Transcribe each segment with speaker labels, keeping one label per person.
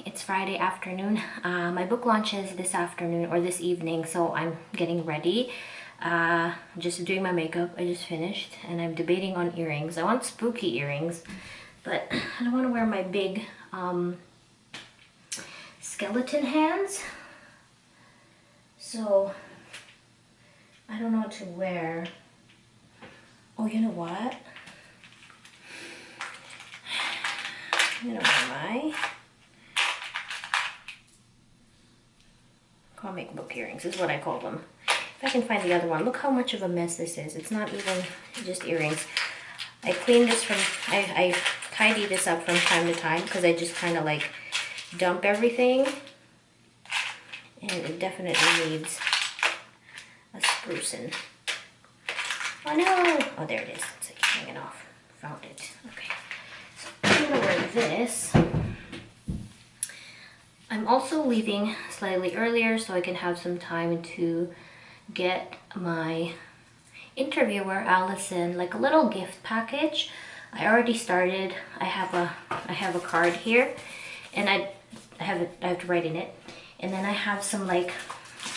Speaker 1: it's Friday afternoon. My book launch is this afternoon or this evening, so I'm getting ready. Just doing my makeup. I just finished and I'm debating on earrings. I want spooky earrings, but I don't want to wear my big skeleton hands. So I don't know what to wear. Oh, you know what? I'm gonna wear my comic book earrings, is what I call them. If I can find the other one. Look how much of a mess this is. It's not even just earrings. I cleaned this from, I tidy this up from time to time because I just kind of like dump everything. And it definitely needs a sprucing. Oh no! Oh, there it is. It's like hanging off. Found it. Okay. So I'm gonna wear this. I'm also leaving slightly earlier so I can have some time to get my interviewer Allison like a little gift package. I already started. I have a card here, and I have to write in it, and then I have some like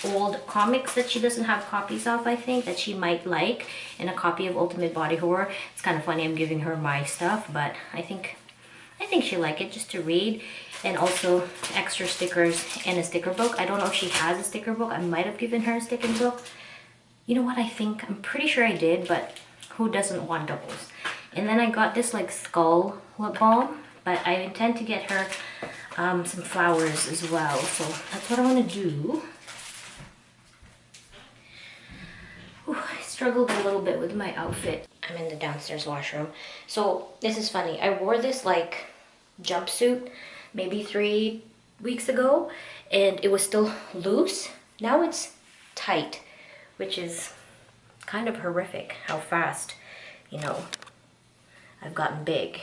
Speaker 1: old comics that she doesn't have copies of, I think, that she might like, and a copy of Ultimate Body Horror. It's kind of funny I'm giving her my stuff, but I think she'll like it just to read. And also extra stickers and a sticker book. I don't know if she has a sticker book. I might have given her a sticker book. You know what, I'm pretty sure I did, but who doesn't want doubles? And then I got this like skull lip balm, but I intend to get her some flowers as well. So that's what I want to do. Whew, I struggled a little bit with my outfit. I'm in the downstairs washroom. So this is funny. I wore this like jumpsuit maybe 3 weeks ago, and it was still loose. Now it's tight, which is kind of horrific how fast, you know, I've gotten big.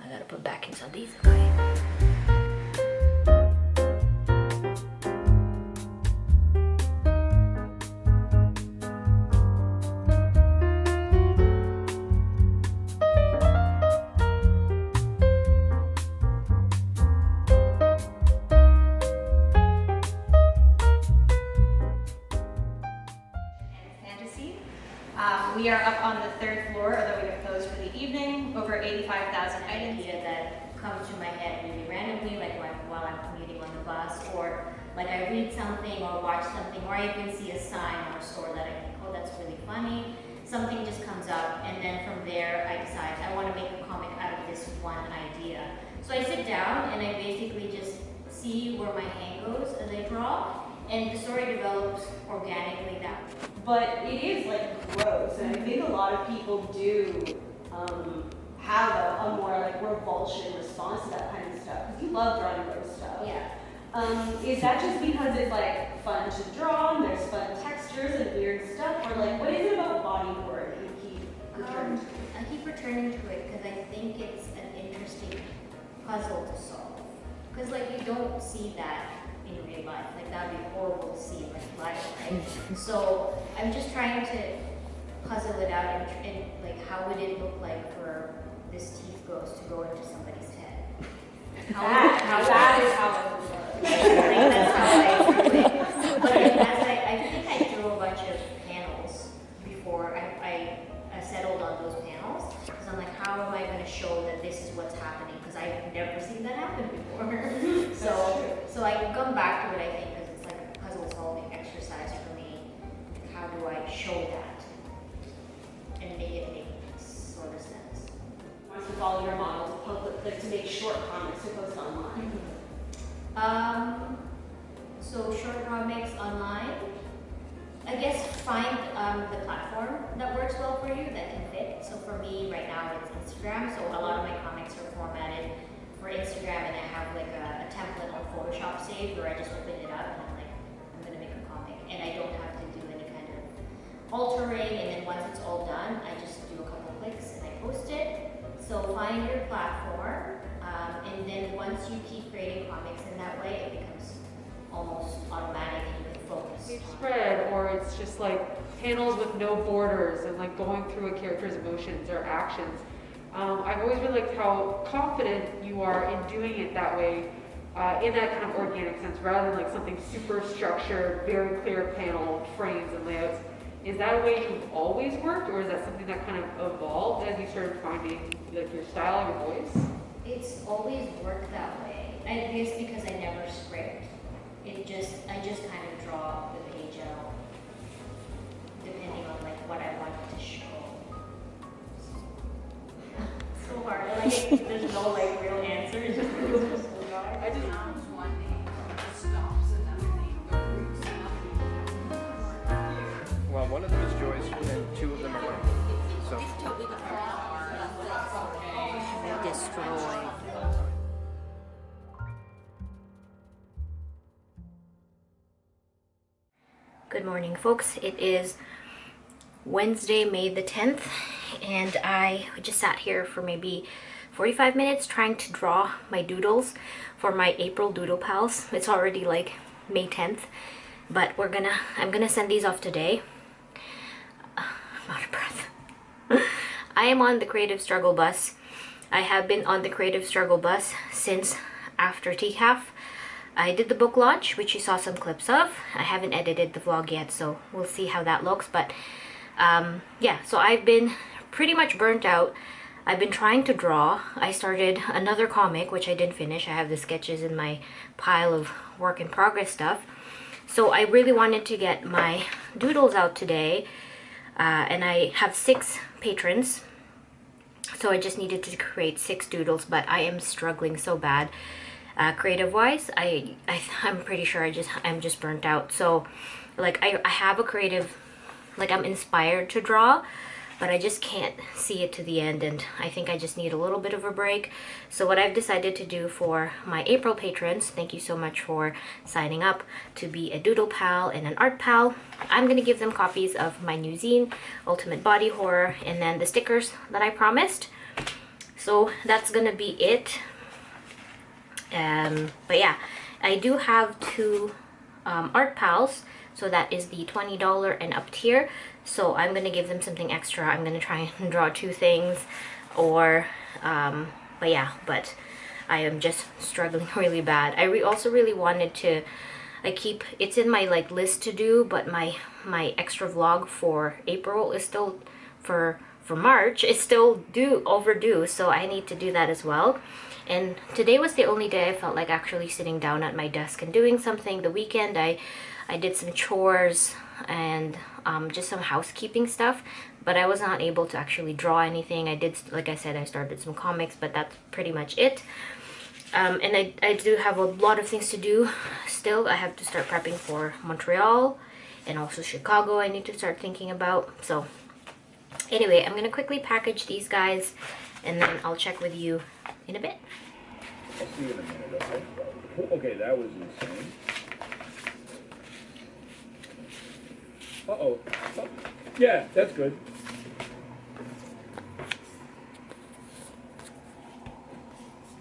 Speaker 1: I gotta put back in some of these. Okay.
Speaker 2: We are up on the 3rd floor, although we have closed for the evening. Over 85,000 items.
Speaker 1: Idea that comes to my head really randomly, like while I'm commuting on the bus, or like I read something or watch something, or I even see a sign or a store that I think, oh, that's really funny. Something just comes up, and then from there I decide I want to make a comic out of this one idea. So I sit down and I basically just see where my hand goes as I draw, and the story develops organically that way.
Speaker 2: But it is like gross, and I think a lot of people do have a more like revulsion response to that kind of stuff, because you love drawing gross stuff.
Speaker 1: Yeah.
Speaker 2: Is that just because it's like fun to draw and there's fun textures and weird stuff, or like what is it about body horror that you keep returning to?
Speaker 1: I keep returning to it because I think it's an interesting puzzle to solve. Because like you don't see that in real life. Like that would be horrible to see in real life, right? So I'm just trying to puzzle it out and like how would it look like for this teeth ghost to go into somebody's head?
Speaker 2: That is how it would work.
Speaker 1: Like that's how I do it. But I think I drew a bunch of panels before I settled on those panels. Because I'm like, how am I going to show that this is what's happening? Because I've never seen that happen before. So I can come back to it, I think, because it's like a puzzle solving exercise for me. How do I show that and make it make sort of sense?
Speaker 2: Once you follow your model to public, like to make short comics to post online.
Speaker 1: So short comics online. I guess find the platform that works well for you, that can fit. So for me right now it's Instagram. So a lot of my comics are formatted for Instagram, and I have like a template on Photoshop saved where I just open it up and I'm like, I'm gonna make a comic, and I don't have to do any kind of altering, and then once it's all done, I just do a couple clicks and I post it. So find your platform, and then once you keep creating comics in that way, it becomes almost automatic and you can focus.
Speaker 3: Page spread, or it's just like panels with no borders and like going through a character's emotions or actions. I've always really liked how confident you are in doing it that way, in that kind of organic sense, rather than like something super structured, very clear panel frames and layouts. Is that a way you've always worked, or is that something that kind of evolved as you started finding like your style, your voice?
Speaker 1: It's always worked that way. I guess because I never script. I just kind of draw the page out depending on like what I want to show. So hard. Like there's no like real answers.
Speaker 3: I just
Speaker 4: One name, it stops another name, the roots another.
Speaker 5: Well, one of them is Joyce, and two of them are mine. So.
Speaker 4: Destroyed.
Speaker 1: Good morning, folks. It is Wednesday, May the 10th, and I just sat here for maybe 45 minutes trying to draw my doodles for my April Doodle Pals. It's already like May 10th, but I'm gonna send these off today. I'm out of breath. I am on the Creative Struggle bus. I have been on the Creative Struggle bus since after TCAF. I did the book launch, which you saw some clips of. I haven't edited the vlog yet, so we'll see how that looks. But yeah, so I've been pretty much burnt out. I've been trying to draw. I started another comic, which I didn't finish. I have the sketches in my pile of work in progress stuff. So I really wanted to get my doodles out today. And I have 6 patrons. So I just needed to create 6 doodles, but I am struggling so bad. Creative wise, I'm pretty sure I'm just burnt out. So like I have a creative, like I'm inspired to draw, but I just can't see it to the end, and I think I just need a little bit of a break. So what I've decided to do for my April patrons, thank you so much for signing up to be a doodle pal and an art pal. I'm gonna give them copies of my new zine, Ultimate Body Horror, and then the stickers that I promised. So that's gonna be it. But yeah, I do have 2 art pals, so that is the $20 and up tier. So I'm gonna give them something extra. I'm gonna try and draw 2 things, or but yeah, but I am just struggling really bad. I also really wanted to, it's in my like list to do, but my extra vlog for April is still for March is still overdue, so I need to do that as well. And today was the only day I felt like actually sitting down at my desk and doing something. The weekend I did some chores and just some housekeeping stuff, but I was not able to actually draw anything. I did, like I said, I started some comics, but that's pretty much it. And I do have a lot of things to do still. I have to start prepping for Montreal and also Chicago I need to start thinking about. So anyway, I'm gonna quickly package these guys and then I'll check with you in a bit.
Speaker 6: I'll see you in a minute, okay? Okay, that was insane. Uh-oh. Oh, yeah, that's good.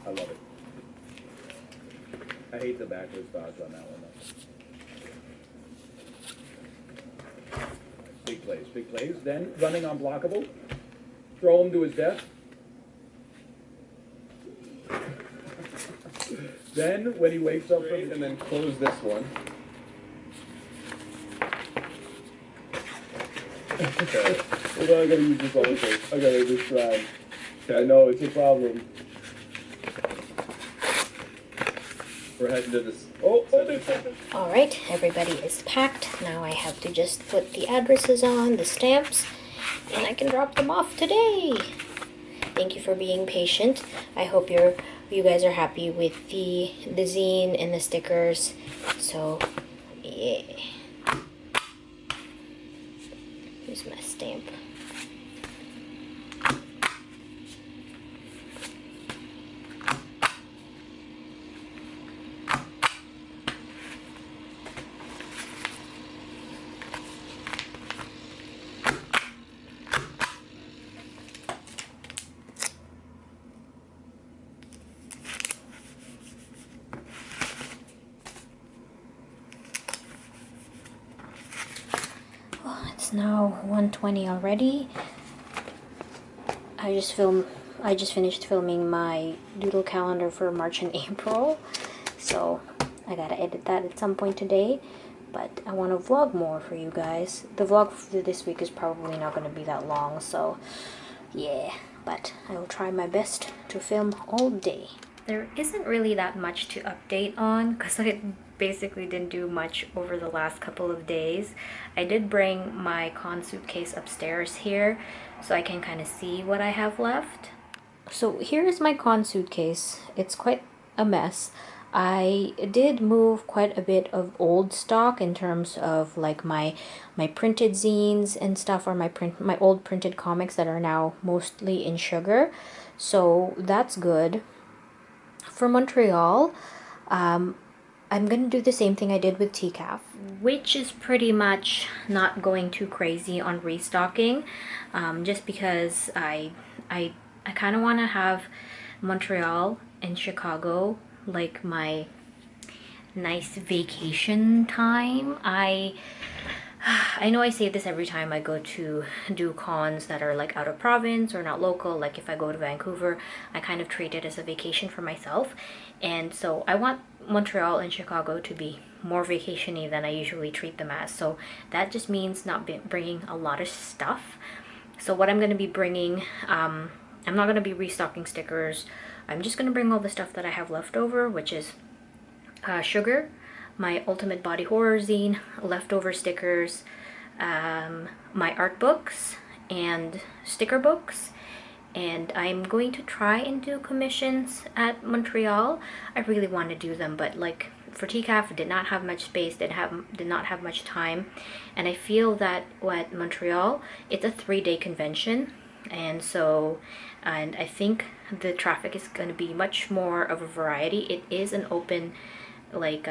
Speaker 6: I love it. I hate the backwards thoughts on that one, though. Big plays, big plays. Then, running unblockable. Throw him to his death. Then, when he wakes up from...
Speaker 5: And then close this one. Okay.
Speaker 6: Hold on, I gotta use this other thing. I gotta just try. I know, it's a problem.
Speaker 5: We're heading to this.
Speaker 6: Oh, there's something.
Speaker 1: All right, everybody is packed. Now I have to just put the addresses on, the stamps, and I can drop them off today. Thank you for being patient. I hope you guys are happy with the zine and the stickers. So, yeah. Here's my stamp. It's now 1:20 already. I just filmed I just finished filming my doodle calendar for March and April, so I gotta edit that at some point today. But I want to vlog more for you guys. The vlog for this week is probably not going to be that long, so yeah. But I will try my best to film all day. There isn't really that much to update on because I basically didn't do much over the last couple of days. I did bring my con suitcase upstairs here so I can kind of see what I have left. So here is my con suitcase. It's quite a mess. I did move quite a bit of old stock in terms of like my printed zines and stuff, or my old printed comics that are now mostly in sugar. So that's good. For Montreal, I'm gonna do the same thing I did with TCAF, which is pretty much not going too crazy on restocking, just because I kind of want to have Montreal and Chicago like my nice vacation time. I know I say this every time I go to do cons that are like out of province or not local. Like if I go to Vancouver, I kind of treat it as a vacation for myself. And so I want Montreal and Chicago to be more vacation-y than I usually treat them as. So that just means not bringing a lot of stuff. So what I'm going to be bringing, I'm not going to be restocking stickers. I'm just going to bring all the stuff that I have left over, which is sugar, my Ultimate Body Horror zine, leftover stickers, my art books and sticker books. And I'm going to try and do commissions at Montreal. I really want to do them, but like for TCAF, I did not have much space, did not have much time. And I feel that at Montreal, it's a 3-day convention. And so, and I think the traffic is going to be much more of a variety. It is an open, like,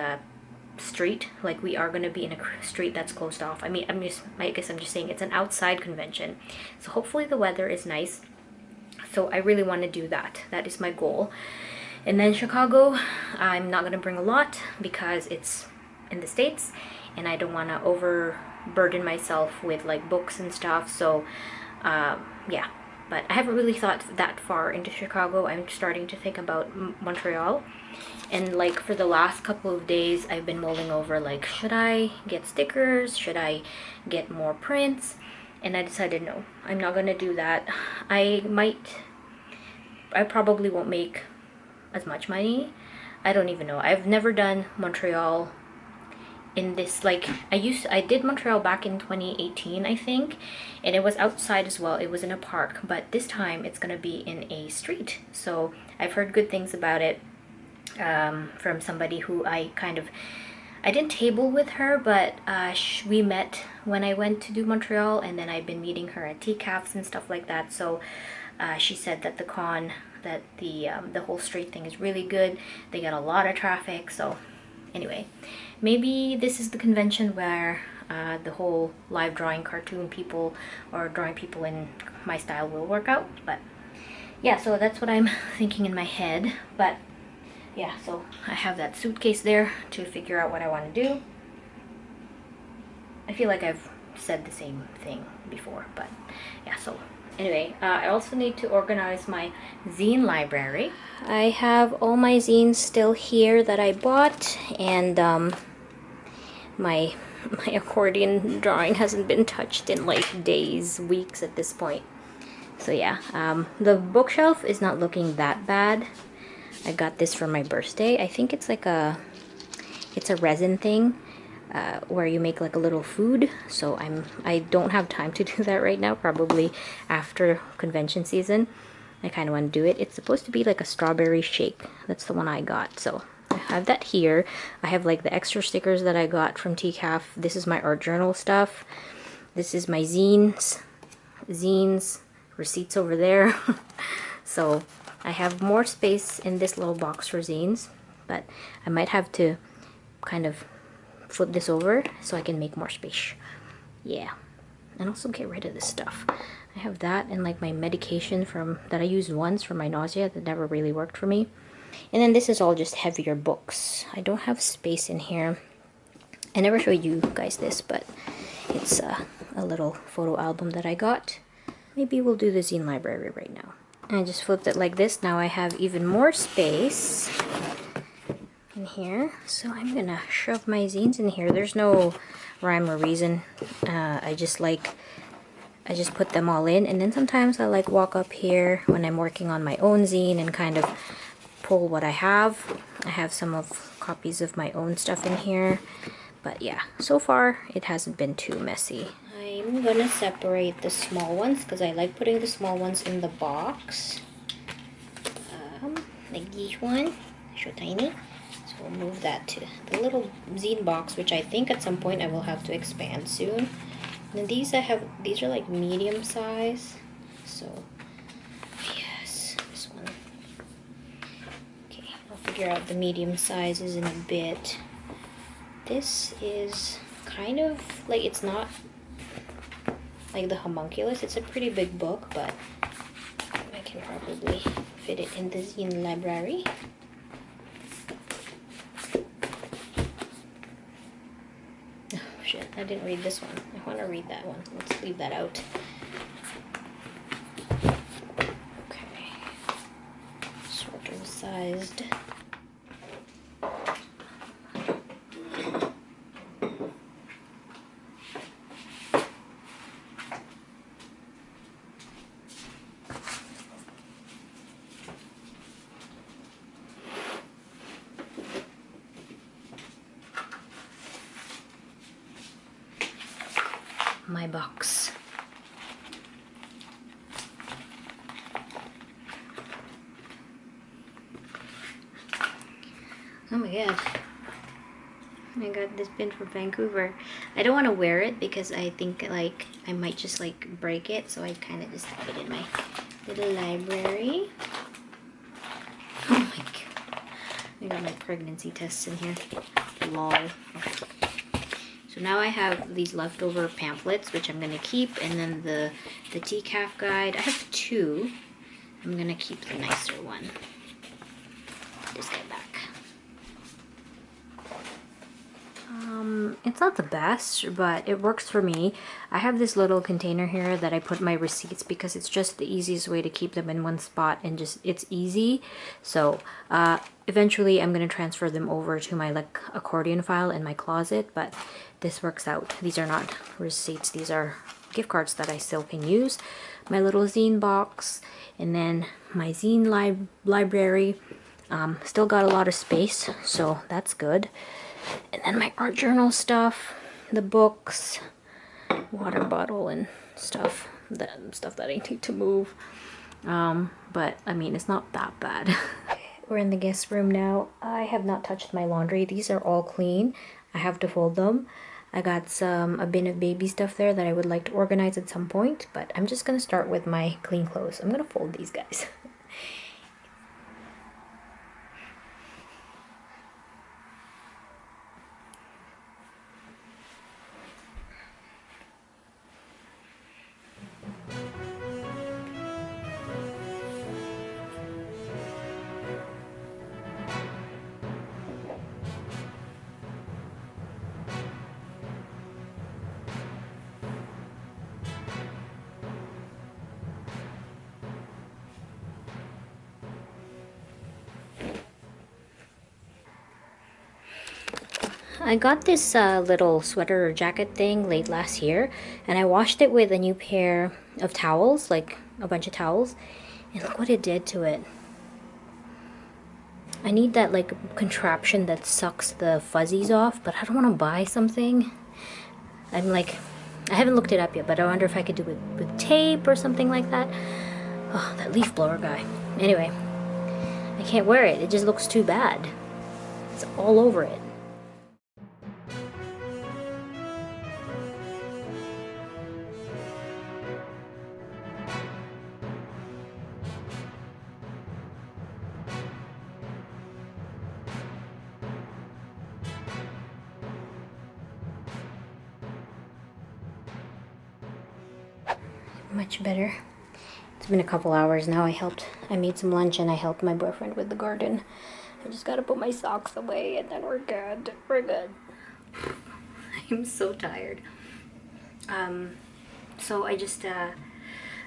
Speaker 1: street. Like, we are going to be in a street that's closed off. I mean, I guess I'm just saying it's an outside convention. So hopefully the weather is nice. So I really want to do that. That is my goal. And then Chicago, I'm not going to bring a lot because it's in the States and I don't want to overburden myself with like books and stuff. So yeah, but I haven't really thought that far into Chicago. I'm starting to think about Montreal. And like for the last couple of days, I've been mulling over like, should I get stickers? Should I get more prints? And I decided no, I'm not gonna do that. I probably won't make as much money. I don't even know. I've never done Montreal in this, like, I did Montreal back in 2018, I think, and it was outside as well. It was in a park, but this time it's gonna be in a street. So I've heard good things about it from somebody who I didn't table with her, but we met when I went to do Montreal, and then I've been meeting her at TCAFs and stuff like that. So she said that the whole street thing is really good. They get a lot of traffic. So anyway, maybe this is the convention where the whole live drawing cartoon people or drawing people in my style will work out. But yeah, so that's what I'm thinking in my head. But yeah, so I have that suitcase there to figure out what I want to do. I feel like I've said the same thing before, but yeah, so anyway, I also need to organize my zine library. I have all my zines still here that I bought, and my accordion drawing hasn't been touched in like days, weeks at this point. So yeah, the bookshelf is not looking that bad. I got this for my birthday. I think it's like it's a resin thing where you make like a little food. So I don't have time to do that right now, probably after convention season. I kind of want to do it. It's supposed to be like a strawberry shake. That's the one I got. So I have that here. I have like the extra stickers that I got from TCAF. This is my art journal stuff. This is my zines, receipts over there. So I have more space in this little box for zines, but I might have to kind of flip this over so I can make more space. Yeah, and also get rid of this stuff. I have that and like my medication that I used once for my nausea that never really worked for me. And then this is all just heavier books. I don't have space in here. I never showed you guys this, but it's a little photo album that I got. Maybe we'll do the zine library right now. I just flipped it like this. Now I have even more space in here. So I'm gonna shove my zines in here. There's no rhyme or reason. I just put them all in, and then sometimes I like walk up here when I'm working on my own zine and kind of pull what I have. I have some of copies of my own stuff in here, but yeah, so far it hasn't been too messy. I'm gonna separate the small ones because I like putting the small ones in the box. Like this one, so tiny. So we'll move that to the little zine box, which I think at some point I will have to expand soon. And these these are like medium size. So yes, this one. Okay, I'll figure out the medium sizes in a bit. This is kind of like, it's not like the homunculus. It's a pretty big book, but I can probably fit it in the zine library. Oh shit, I didn't read this one. I want to read that one. Let's leave that out. Okay. Sort of sized. My box. Oh my god. I got this pin from Vancouver. I don't want to wear it because I think like I might just like break it, so I kind of just have it in my little library. Oh my god. I got my pregnancy tests in here. Lol. Okay. So now I have these leftover pamphlets, which I'm going to keep, and then the TCAF guide. I have two. I'm going to keep the nicer one. Put this guy back. It's not the best, but it works for me. I have this little container here that I put my receipts because it's just the easiest way to keep them in one spot, and just it's easy. So eventually I'm going to transfer them over to my like accordion file in my closet, but this works out. These are not receipts, these are gift cards that I still can use. My little zine box, and then my zine library. Still got a lot of space, so that's good. And then my art journal stuff, the books, water bottle and stuff that I need to move. But I mean, it's not that bad. We're in the guest room now. I have not touched my laundry. These are all clean. I have to fold them. I got a bin of baby stuff there that I would like to organize at some point, but I'm just gonna start with my clean clothes. I'm gonna fold these guys. I got this little sweater or jacket thing late last year, and I washed it with a new pair of towels, like a bunch of towels, and look what it did to it. I need that like contraption that sucks the fuzzies off, but I don't want to buy something. I'm like, I haven't looked it up yet, but I wonder if I could do it with tape or something like that. Oh, that leaf blower guy. Anyway, I can't wear it. It just looks too bad. It's all over it. Much better. It's been a couple hours now. I made some lunch and I helped my boyfriend with the garden. I just gotta put my socks away and then we're good. We're good. I'm so tired. So I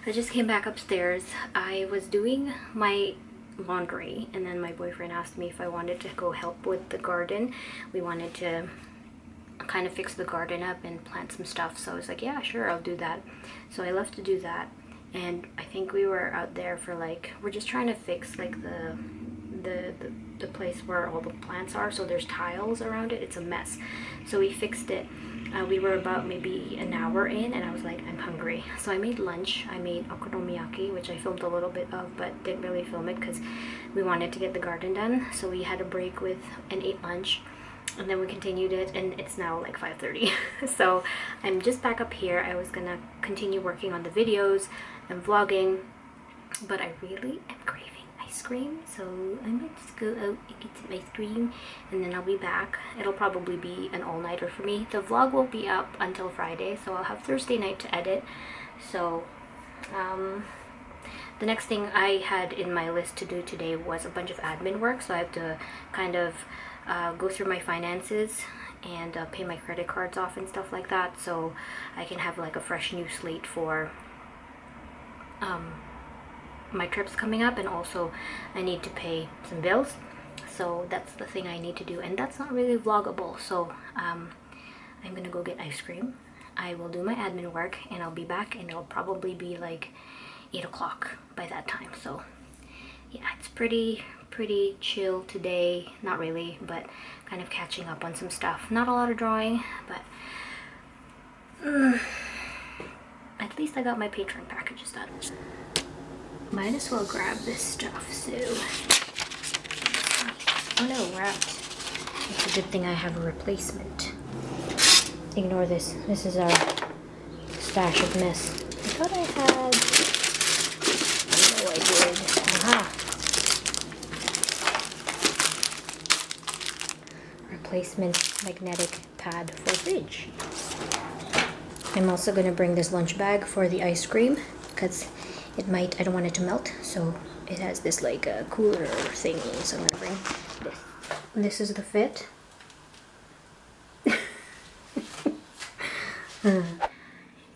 Speaker 1: I just came back upstairs. I was doing my laundry and then my boyfriend asked me if I wanted to go help with the garden. We wanted to kind of fix the garden up and plant some stuff, so I was like, yeah, sure, I'll do that. So I left to do that, and I think we were out there for like, we're just trying to fix like the place where all the plants are, so there's tiles around it. It's a mess, so we fixed it. We were about maybe an hour in and I was like, I'm hungry, so I made lunch. I made okonomiyaki, which I filmed a little bit of but didn't really film it because we wanted to get the garden done, so we had a break with and ate lunch, and then we continued it, and it's now like 5:30. So I'm just back up here. I was gonna continue working on the videos and vlogging, but I really am craving ice cream, so I might just go out and get some ice cream and then I'll be back. It'll probably be an all-nighter for me. The vlog will be up until Friday, so I'll have Thursday night to edit. So the next thing I had in my list to do today was a bunch of admin work, so I have to kind of go through my finances and pay my credit cards off and stuff like that, so I can have like a fresh new slate for my trips coming up, and also I need to pay some bills, so that's the thing I need to do, and that's not really vloggable. So I'm gonna go get ice cream, I will do my admin work, and I'll be back, and it'll probably be like 8 o'clock by that time. So yeah, it's pretty chill today. Not really, but kind of catching up on some stuff. Not a lot of drawing, but at least I got my patron packages done. Might as well grab this stuff, so... Oh no, we're out. It's a good thing I have a replacement. Ignore this. This is our stash of mess. I thought I had... I know I did. Aha! Replacement magnetic pad for fridge. I'm also going to bring this lunch bag for the ice cream, because it might, I don't want it to melt, so it has this like a cooler thingy, so I'm gonna bring this. This is the fit.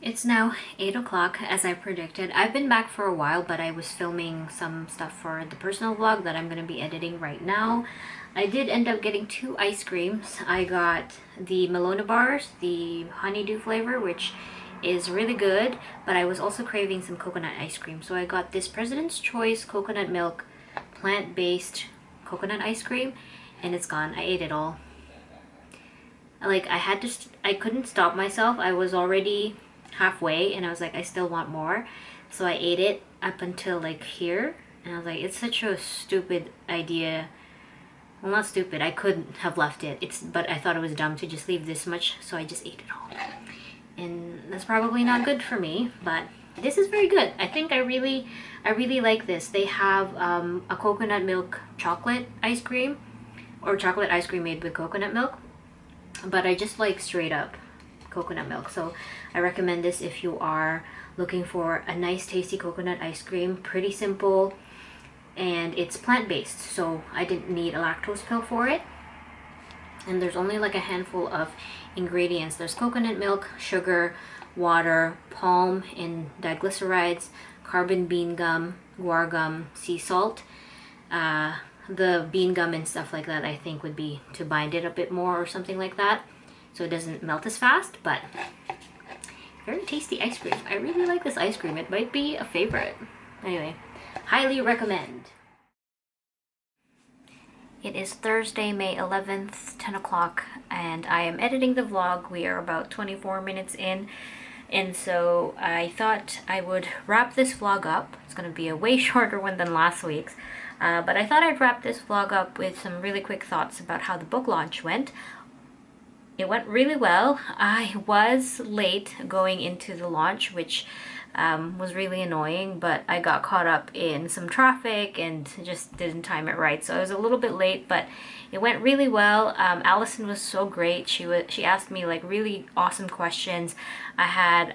Speaker 1: It's now 8 o'clock as I predicted. I've been back for a while, but I was filming some stuff for the personal vlog that I'm gonna be editing right now. I did end up getting 2 ice creams. I got the Melona bars, the honeydew flavor, which is really good, but I was also craving some coconut ice cream, so I got this President's Choice coconut milk plant-based coconut ice cream, and it's gone. I ate it all. Like, I couldn't stop myself. I was already halfway and I was like, I still want more, so I ate it up until like here, and I was like, it's such a stupid idea. Well, not stupid, I couldn't have left it, but I thought it was dumb to just leave this much, so I just ate it all. And that's probably not good for me, but this is very good. I think I really like this. They have a coconut milk chocolate ice cream, or chocolate ice cream made with coconut milk, but I just like straight up coconut milk, so I recommend this if you are looking for a nice tasty coconut ice cream. Pretty simple, and it's plant-based, so I didn't need a lactose pill for it, and there's only like a handful of ingredients. There's coconut milk, sugar, water, palm and diglycerides, carbon bean gum, guar gum, sea salt. The bean gum and stuff like that I think would be to bind it a bit more or something like that, so it doesn't melt as fast, but very tasty ice cream. I really like this ice cream. It might be a favorite. Anyway, highly recommend. It is Thursday, May 11th, 10 o'clock, and I am editing the vlog. We are about 24 minutes in, and so I thought I would wrap this vlog up. It's going to be a way shorter one than last week's, but I thought I'd wrap this vlog up with some really quick thoughts about how the book launch went. It went really well. I was late going into the launch, which was really annoying, but I got caught up in some traffic and just didn't time it right, so I was a little bit late, but it went really well. Allison was so great. She asked me like really awesome questions. I had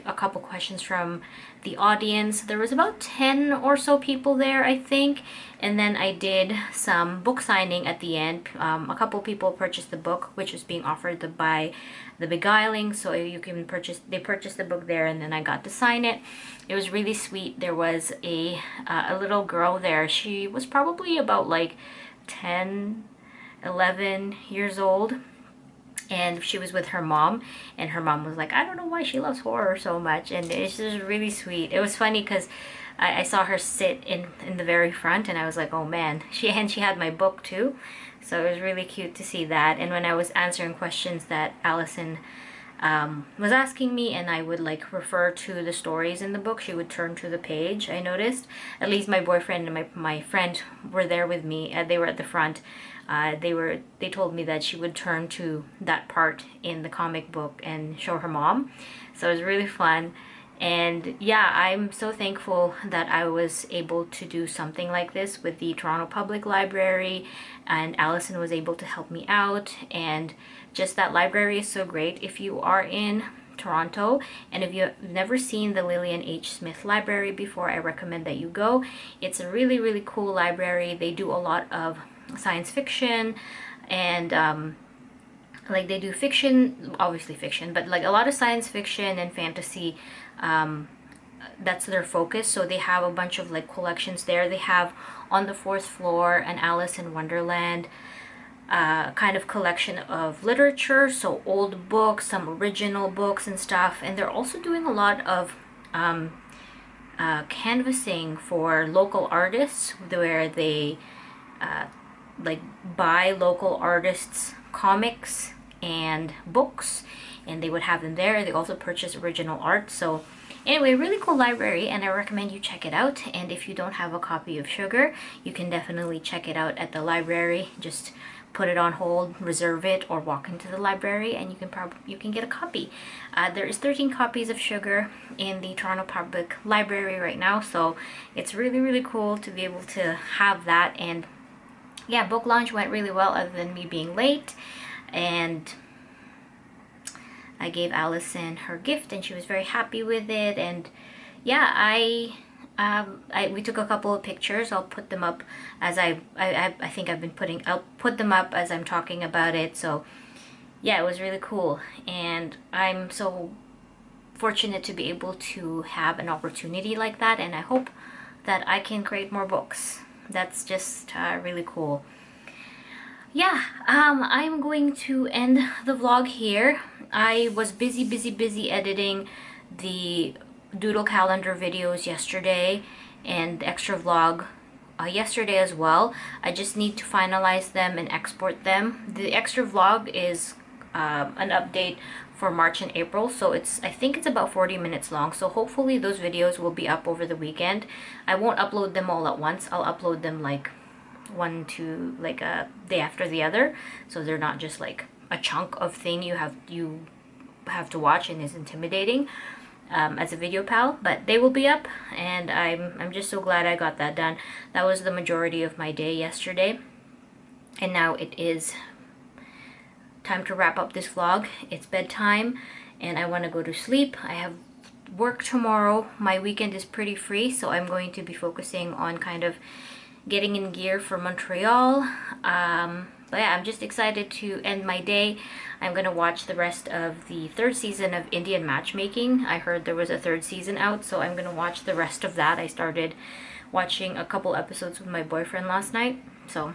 Speaker 1: a couple questions from the audience. There was about 10 or so people there, I think. And then I did some book signing at the end. A couple people purchased the book, which was being offered by The Beguiling. So you can they purchased the book there, and then I got to sign it. It was really sweet. There was a little girl there. She was probably about like 10, 11 years old. And she was with her mom, and her mom was like, I don't know why she loves horror so much. And it's just really sweet. It was funny because I saw her sit in the very front, and I was like, oh man. She had my book too, so it was really cute to see that. And when I was answering questions that Allison was asking me, and I would like refer to the stories in the book, she would turn to the page. I noticed, at least my boyfriend and my friend were there with me. They were at the front. They told me that she would turn to that part in the comic book and show her mom. So it was really fun. And yeah, I'm so thankful that I was able to do something like this with the Toronto Public Library, and Allison was able to help me out. And just that library is so great. If you are in Toronto, and if you've never seen the Lillian H. Smith Library before, I recommend that you go. It's a really, really cool library. They do a lot of science fiction, and like they do fiction, obviously fiction, but like a lot of science fiction and fantasy. That's their focus. So they have a bunch of like collections there. They have on the 4th floor an Alice in Wonderland kind of collection of literature, so old books, some original books and stuff. And they're also doing a lot of canvassing for local artists, where they like buy local artists' comics and books, and they would have them there. They also purchase original art. So anyway, really cool library, and I recommend you check it out. And if you don't have a copy of Sugar, you can definitely check it out at the library. Just put it on hold, reserve it, or walk into the library, and you can get a copy. There is 13 copies of Sugar in the Toronto Public Library right now, so it's really, really cool to be able to have that. And yeah, book launch went really well, other than me being late. And I gave Allison her gift, and she was very happy with it. And yeah, we took a couple of pictures. I'll put them up as I think I'll put them up as I'm talking about it. So yeah, it was really cool, and I'm so fortunate to be able to have an opportunity like that, and I hope that I can create more books. That's just really cool. Yeah, I'm going to end the vlog here. I was busy editing the doodle calendar videos yesterday, and the extra vlog yesterday as well. I just need to finalize them and export them. The extra vlog is an update for March and April, so I think it's about 40 minutes long. So hopefully those videos will be up over the weekend. I won't upload them all at once. I'll upload them like one to like a day after the other, so they're not just like a chunk of thing you have to watch and is intimidating as a video pal. But they will be up, and I'm just so glad I got that done. That was the majority of my day yesterday, and now it is time to wrap up this vlog. It's bedtime, and I want to go to sleep. I have work tomorrow. My weekend is pretty free, so I'm going to be focusing on kind of getting in gear for Montreal. But yeah, I'm just excited to end my day. I'm gonna watch the rest of the 3rd season of Indian Matchmaking. I heard there was a 3rd season out, so I'm gonna watch the rest of that. I started watching a couple episodes with my boyfriend last night, so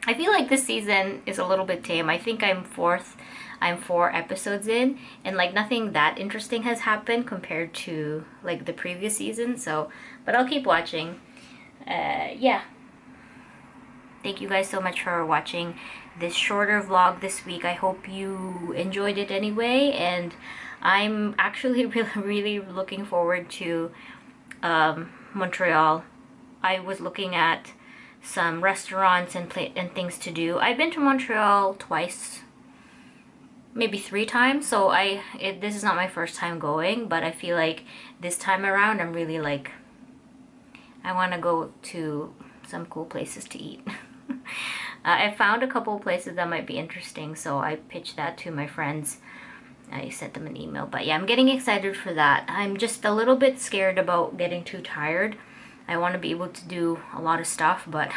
Speaker 1: I feel like this season is a little bit tame. I think I'm 4 episodes in, and like nothing that interesting has happened compared to like the previous season. So, but I'll keep watching. Yeah, thank you guys so much for watching this shorter vlog this week. I hope you enjoyed it anyway, and I'm actually really looking forward to Montreal. I was looking at some restaurants and things to do. I've been to Montreal twice, maybe 3 times, so this is not my first time going, but I feel like this time around I'm really like, I want to go to some cool places to eat. I found a couple of places that might be interesting, so I pitched that to my friends I sent them an email. But yeah, I'm getting excited for that. I'm just a little bit scared about getting too tired. I want to be able to do a lot of stuff, but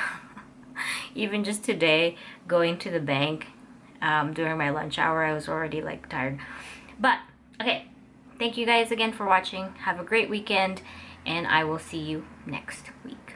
Speaker 1: even just today, going to the bank during my lunch hour, I was already like tired. But okay, thank you guys again for watching. Have a great weekend, and I will see you next week.